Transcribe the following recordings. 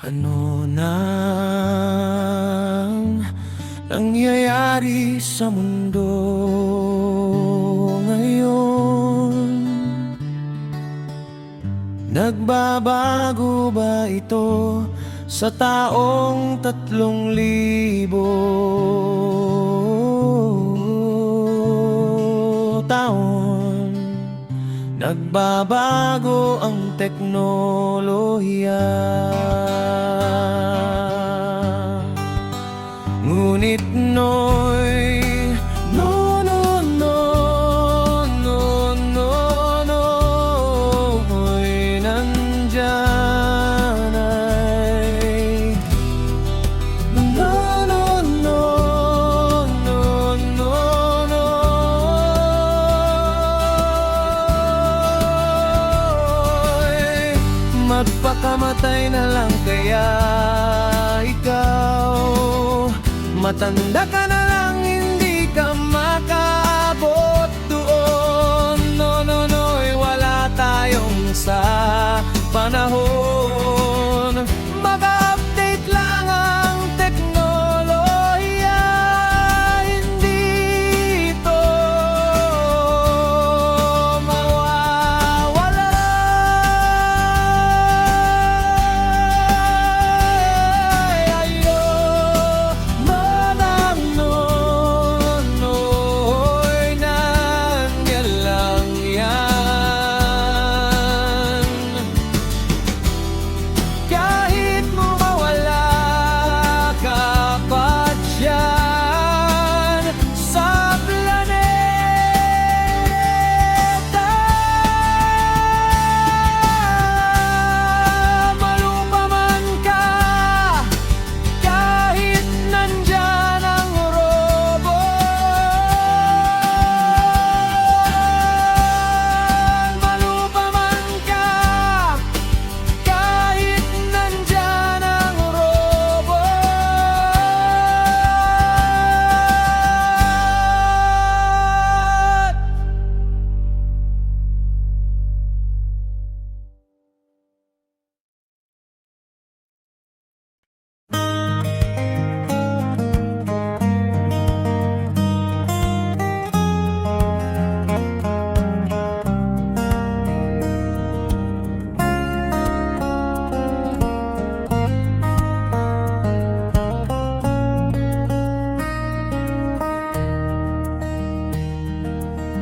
Ano nang nangyayari sa mundo ngayon? Nagbabago ba ito sa taong 3,000 taon? Nagbabago ang teknolohiya, ngunit no'y no, no, no, no, no, no'y nandyan ay no, no, no, no, no, no. Magpakamatay na lang kaya ikaw, matanda ka na lang, hindi ka makaabot doon. No, no, no'y wala tayong sa panahon. Mag-update lang ang teknolohiya, hindi ito mawawala. Ayo, manang no'y nandiyan lang yan. Kahit mo mawala ka pa dyan sa planeta, malupa man ka, kahit nandyan ang robot, malupa man ka, kahit nandyan ang robot.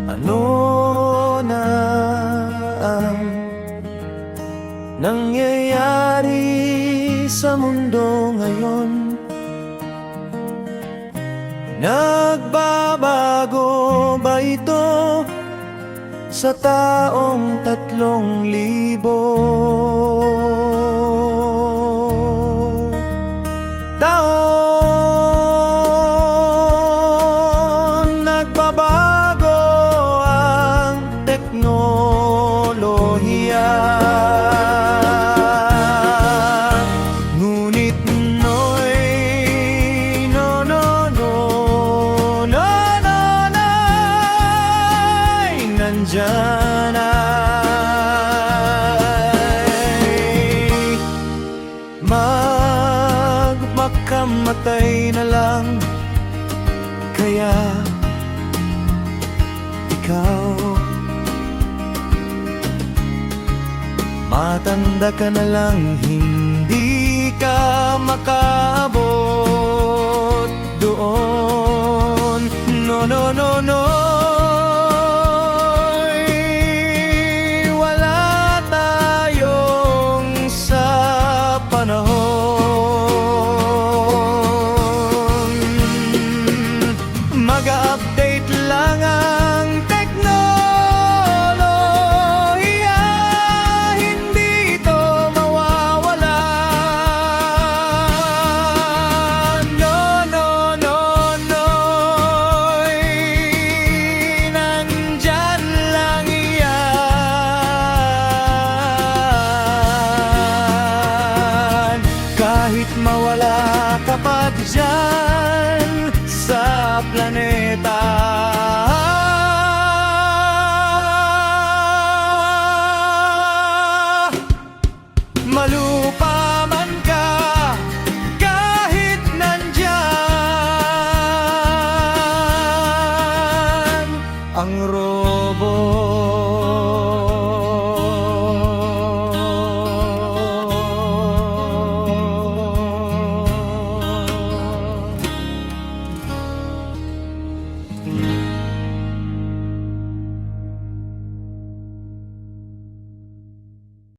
Ano na ang nangyayari sa mundo ngayon? Nagbabago ba ito sa taong 3,000 taon? Nagbabago ang teknolohiya, ngunit no'y no, no, no, no, no, no'y nandyan ay magpakamatay na lang kaya ikaw, matanda ka na lang, hindi ka makaabot doon. No, no, no, no, wala tayong sa panahon. Mag-update lang ang teknolohiya, hindi ito mawawala. No, no, no, no'y nandyan lang yan. Kahit mawala ka pa dyan sa planeta,